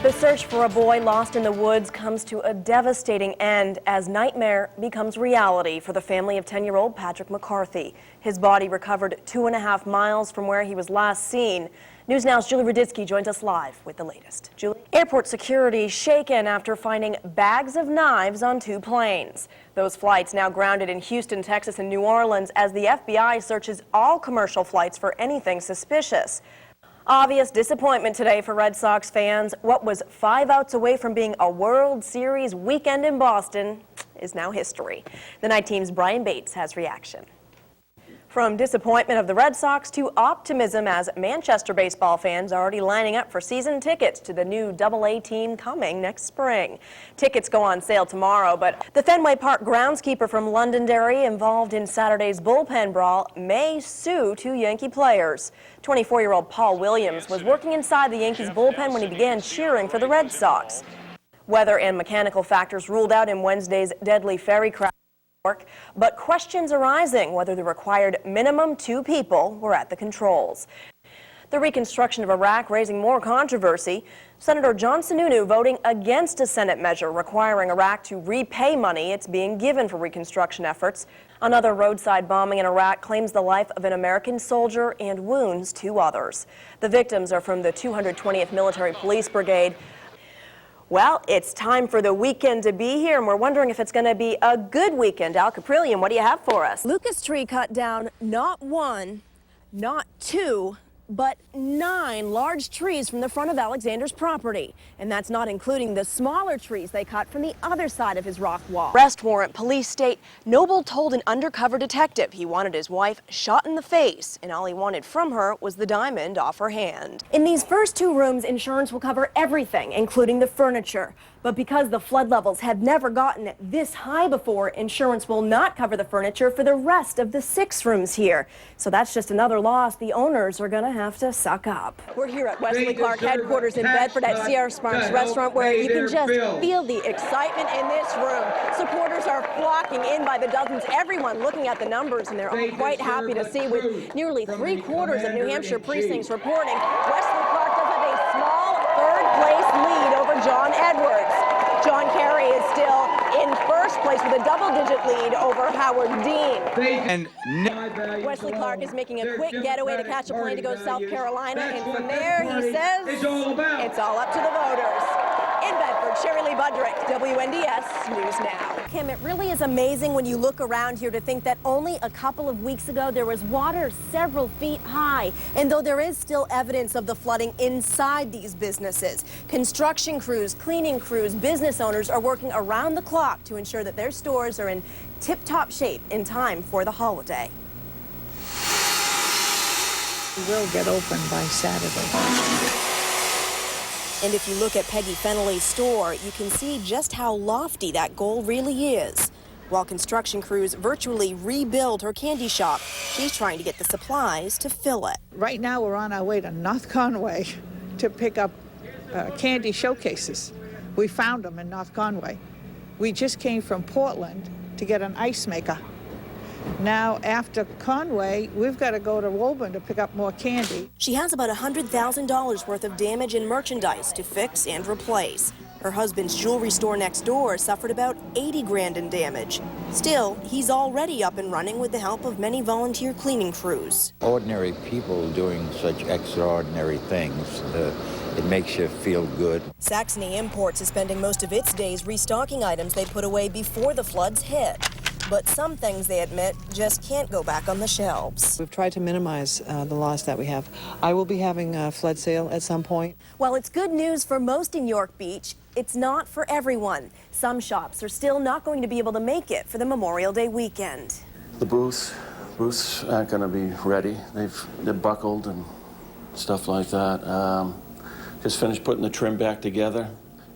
The search for a boy lost in the woods comes to a devastating end as nightmare becomes reality for the family of 10-year-old Patrick McCarthy. His body recovered 2.5 miles from where he was last seen. News Now's Julie Raditsky joins us live with the latest. Julie? Airport security shaken after finding bags of knives on 2 planes. Those flights now grounded in Houston, Texas and New Orleans as the FBI searches all commercial flights for anything suspicious. Obvious disappointment today for Red Sox fans. What was 5 outs away from being a World Series weekend in Boston is now history. The night team's Brian Bates has reaction. From disappointment of the Red Sox to optimism as Manchester baseball fans are already lining up for season tickets to the new AA team coming next spring. Tickets go on sale tomorrow, but the Fenway Park groundskeeper from Londonderry involved in Saturday's bullpen brawl may sue 2 Yankee players. 24-year-old Paul Williams was working inside the Yankees bullpen when he began cheering for the Red Sox. Weather and mechanical factors ruled out in Wednesday's deadly ferry crash. But questions arising whether the required minimum 2 people were at the controls. The reconstruction of Iraq raising more controversy. Senator John Sununu voting against a Senate measure requiring Iraq to repay money it's being given for reconstruction efforts. Another roadside bombing in Iraq claims the life of an American soldier and wounds 2 others. The victims are from the 220th Military Police Brigade. Well, it's time for the weekend to be here, and we're wondering if it's going to be a good weekend. Al Caprillion, what do you have for us? Lucas Tree cut down not 1, not 2, but 9 large trees from the front of Alexander's property. And that's not including the smaller trees they cut from the other side of his rock wall. Arrest warrant, police state Noble told an undercover detective he wanted his wife shot in the face, and all he wanted from her was the diamond off her hand. In these first 2 rooms, insurance will cover everything, including the furniture. But because the flood levels have never gotten this high before, insurance will not cover the furniture for the rest of the 6 rooms here. So that's just another loss the owners are going to have to suck up. We're here at Wesley Clark headquarters in Bedford at Sierra Sparks restaurant, where you can just feel the excitement in this room. Supporters are flocking in by the dozens, everyone looking at the numbers, and they're all quite happy to see with nearly 3/4 of New Hampshire precincts reporting. Wesley Clark does have a small 3rd place lead over John Edwards. John Kerry is still in 1st place with a double-digit lead over Howard Dean. And Wesley Clark is making a quick getaway to catch a plane to go to South Carolina, and from there he says it's all up to the voters. In Bedford, Cherilee Budrick, WNDS News Now. Kim, it really is amazing when you look around here to think that only a couple of weeks ago there was water several feet high. And though there is still evidence of the flooding inside these businesses, construction crews, cleaning crews, business owners are working around the clock to ensure that their stores are in tip-top shape in time for the holiday. We will get open by Saturday. And if you look at Peggy Fennelly's store, you can see just how lofty that goal really is. While construction crews virtually rebuild her candy shop, she's trying to get the supplies to fill it. Right now we're on our way to North Conway to pick up candy showcases. We found them in North Conway. We just came from Portland to get an ice maker. Now, after Conway, we've got to go to Woburn to pick up more candy. She has about $100,000 worth of damage in merchandise to fix and replace. Her husband's jewelry store next door suffered about $80 grand in damage. Still, he's already up and running with the help of many volunteer cleaning crews. Ordinary people doing such extraordinary things, it makes you feel good. Saxony Imports is spending most of its days restocking items they put away before the floods hit. But some things, they admit, just can't go back on the shelves. We've tried to minimize the loss that we have. I will be having a flood sale at some point. While it's good news for most in York Beach, it's not for everyone. Some shops are still not going to be able to make it for the Memorial Day weekend. The booths aren't going to be ready. They're buckled and stuff like that. Just finished putting the trim back together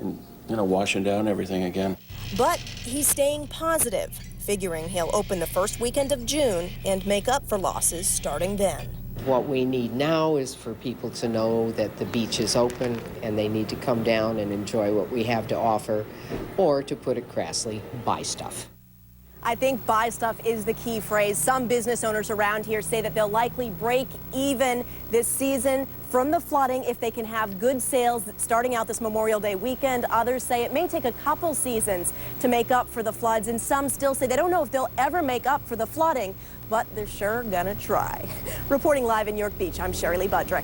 and, washing down everything again. But he's staying positive, figuring he'll open the first weekend of June and make up for losses starting then. What we need now is for people to know that the beach is open and they need to come down and enjoy what we have to offer, or to put it crassly, buy stuff. I think buy stuff is the key phrase. Some business owners around here say that they'll likely break even this season from the flooding if they can have good sales starting out this Memorial Day weekend. Others say it may take a couple seasons to make up for the floods, and some still say they don't know if they'll ever make up for the flooding, but they're sure gonna try. Reporting live in York Beach, I'm Cherilee Budrick.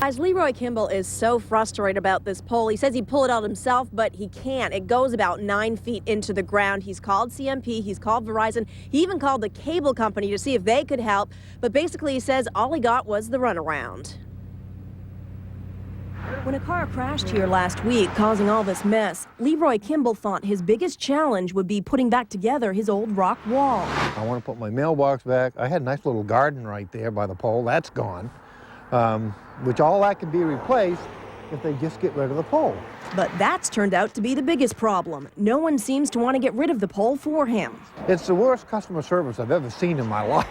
Guys, Leroy Kimball is so frustrated about this pole. He says he'd pull it out himself, but he can't. It goes about 9 feet into the ground. He's called CMP, he's called Verizon, he even called the cable company to see if they could help, but basically he says all he got was the runaround. When a car crashed here last week, causing all this mess, Leroy Kimball thought his biggest challenge would be putting back together his old rock wall. I want to put my mailbox back. I had a nice little garden right there by the pole. That's gone, which all that can be replaced if they just get rid of the pole. But that's turned out to be the biggest problem. No one seems to want to get rid of the pole for him. It's the worst customer service I've ever seen in my life.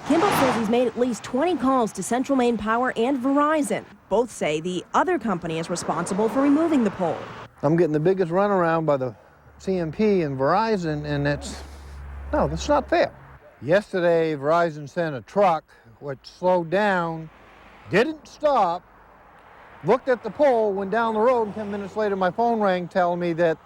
Kimball says he's made at least 20 calls to Central Maine Power and Verizon. Both say the other company is responsible for removing the pole. I'm getting the biggest runaround by the CMP and Verizon, and that's not fair. Yesterday, Verizon sent a truck which slowed down, didn't stop, looked at the pole, went down the road, and 10 minutes later my phone rang telling me that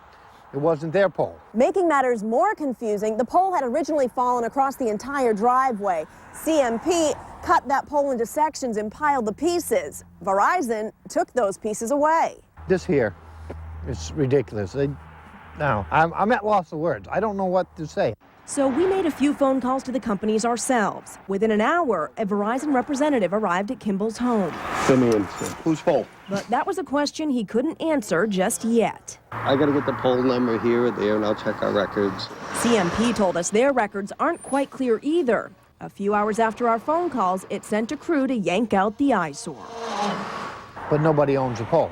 it wasn't their pole. Making matters more confusing, the pole had originally fallen across the entire driveway. CMP cut that pole into sections and piled the pieces. Verizon took those pieces away. This here is ridiculous. I'm at loss of words. I don't know what to say. So we made a few phone calls to the companies ourselves. Within an hour, a Verizon representative arrived at Kimball's home. Send me in. Whose pole? But that was a question he couldn't answer just yet. I gotta get the poll number here or there, and I'll check our records. CMP told us their records aren't quite clear either. A few hours after our phone calls, it sent a crew to yank out the eyesore. But nobody owns the pole.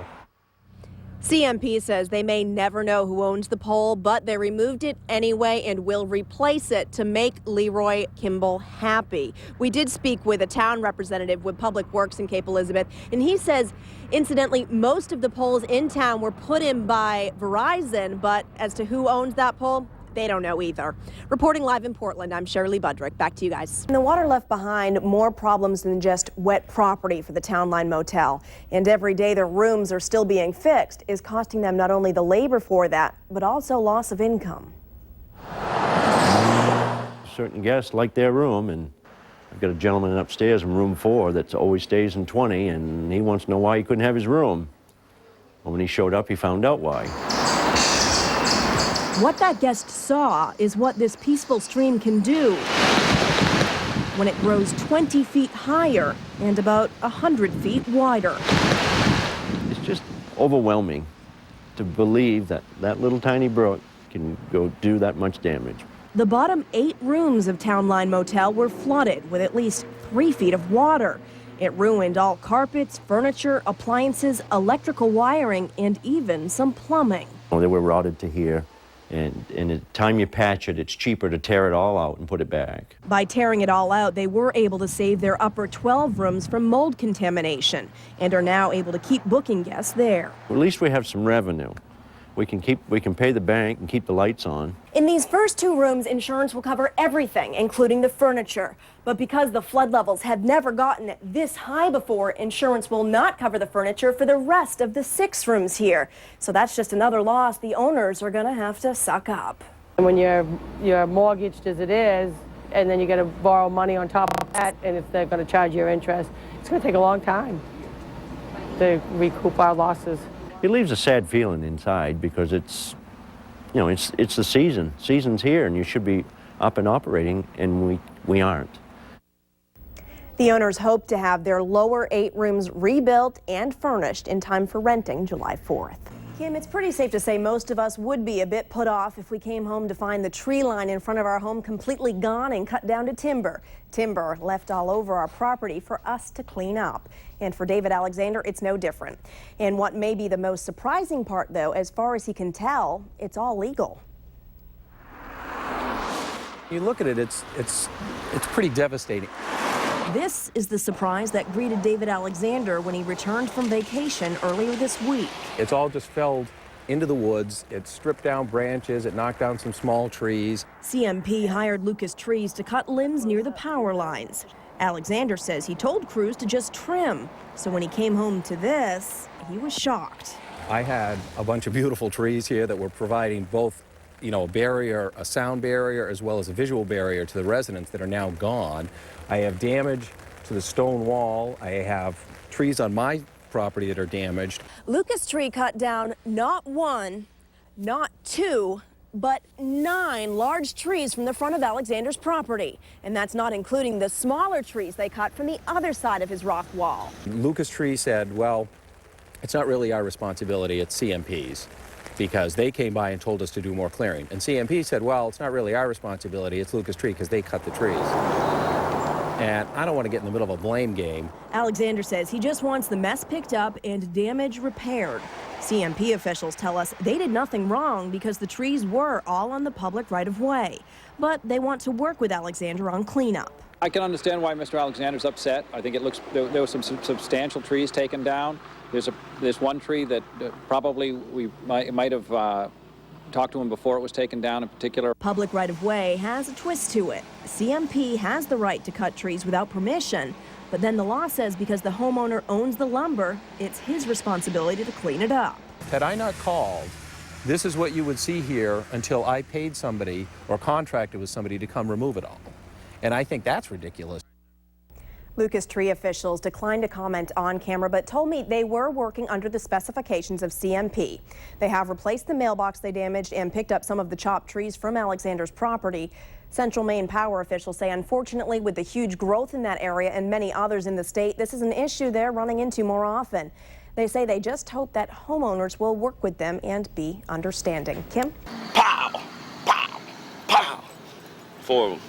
CMP says they may never know who owns the pole, but they removed it anyway and will replace it to make Leroy Kimball happy. We did speak with a town representative with Public Works in Cape Elizabeth, and he says, incidentally, most of the poles in town were put in by Verizon, but as to who owns that pole, they don't know either. Reporting live in Portland, I'm Cherilee Budrick. Back to you guys. The water left behind more problems than just wet property for the Town Line Motel. And every day their rooms are still being fixed is costing them not only the labor for that, but also loss of income. Certain guests like their room, and I've got a gentleman upstairs in room 4 that always stays in 20, and he wants to know why he couldn't have his room. Well, when he showed up, he found out why. What that guest saw is what this peaceful stream can do when it grows 20 feet higher and about 100 feet wider. It's just overwhelming to believe that that little tiny brook can go do that much damage. The bottom 8 rooms of Town Line Motel were flooded with at least 3 feet of water. It ruined all carpets, furniture, appliances, electrical wiring, and even some plumbing. They were rotted to here. And the time you patch it, it's cheaper to tear it all out and put it back. By tearing it all out, they were able to save their upper 12 rooms from mold contamination and are now able to keep booking guests there. At least we have some revenue. We can pay the bank and keep the lights on. In these first 2 rooms, insurance will cover everything, including the furniture. But because the flood levels have never gotten this high before, insurance will not cover the furniture for the rest of the 6 rooms here. So that's just another loss the owners are going to have to suck up. When you're mortgaged as it is, and then you got to borrow money on top of that, and if they're going to charge your interest, it's going to take a long time to recoup our losses. It leaves a sad feeling inside because it's the season. Season's here, and you should be up and operating, and we aren't. The owners hope to have their lower 8 rooms rebuilt and furnished in time for renting July 4th. Kim, it's pretty safe to say most of us would be a bit put off if we came home to find the tree line in front of our home completely gone and cut down to timber. Timber left all over our property for us to clean up. And for David Alexander, it's no different. And what may be the most surprising part, though, as far as he can tell, it's all legal. You look at it, it's pretty devastating. This is the surprise that greeted David Alexander when he returned from vacation earlier this week. It's all just felled into the woods. It stripped down branches, it knocked down some small trees. CMP hired Lucas Trees to cut limbs near the power lines. Alexander says he told crews to just trim. So when he came home to this, he was shocked. I had a bunch of beautiful trees here that were providing both, you know, a barrier, a sound barrier, as well as a visual barrier to the residents that are now gone. I have damage to the stone wall. I have trees on my property that are damaged. Lucas Tree cut down not one, not two, but 9 large trees from the front of Alexander's property. And that's not including the smaller trees they cut from the other side of his rock wall. Lucas Tree said, well, it's not really our responsibility, it's CMP's, because they came by and told us to do more clearing. And CMP said, well, it's not really our responsibility, it's Lucas Tree, because they cut the trees. And I don't want to get in the middle of a blame game. Alexander says he just wants the mess picked up and damage repaired. CMP officials tell us they did nothing wrong because the trees were all on the public right-of-way. But they want to work with Alexander on cleanup. I can understand why Mr. Alexander's upset. I think it looks there were some substantial trees taken down. There's one tree that probably we might have talked to him before it was taken down in particular. Public right-of-way has a twist to it. CMP has the right to cut trees without permission, but then the law says because the homeowner owns the lumber, it's his responsibility to clean it up. Had I not called, this is what you would see here until I paid somebody or contracted with somebody to come remove it all. And I think that's ridiculous. Lucas Tree officials declined to comment on camera, but told me they were working under the specifications of CMP. They have replaced the mailbox they damaged and picked up some of the chopped trees from Alexander's property. Central Maine Power officials say, unfortunately, with the huge growth in that area and many others in the state, this is an issue they're running into more often. They say they just hope that homeowners will work with them and be understanding. Kim? Pow! Pow! Pow! 4 of them.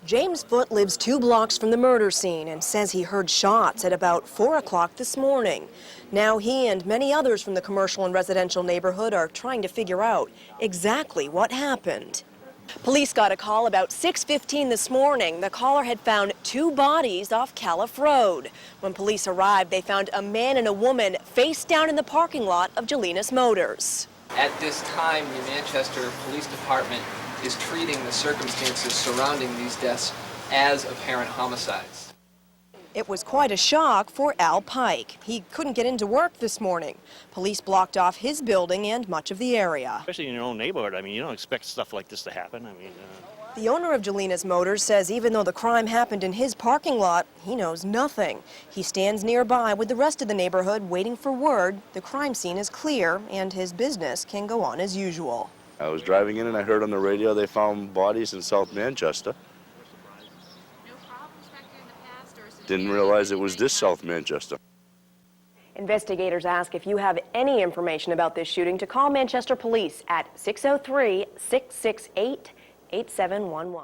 James Foote lives 2 blocks from the murder scene and says he heard shots at about 4 o'clock this morning. Now he and many others from the commercial and residential neighborhood are trying to figure out exactly what happened. Police got a call about 6:15 this morning. The caller had found 2 bodies off Calif Road. When police arrived, they found a man and a woman face down in the parking lot of Jelena's Motors. At this time, the Manchester Police Department is treating the circumstances surrounding these deaths as apparent homicides. It was quite a shock for Al Pike. He couldn't get into work this morning. Police blocked off his building and much of the area. Especially in your own neighborhood. I mean, you don't expect stuff like this to happen. I mean, The owner of Jelena's Motors says even though the crime happened in his parking lot, he knows nothing. He stands nearby with the rest of the neighborhood waiting for word the crime scene is clear and his business can go on as usual. I was driving in and I heard on the radio they found bodies in South Manchester. Didn't realize it was this South Manchester. Investigators ask if you have any information about this shooting to call Manchester Police at 603-668-8711.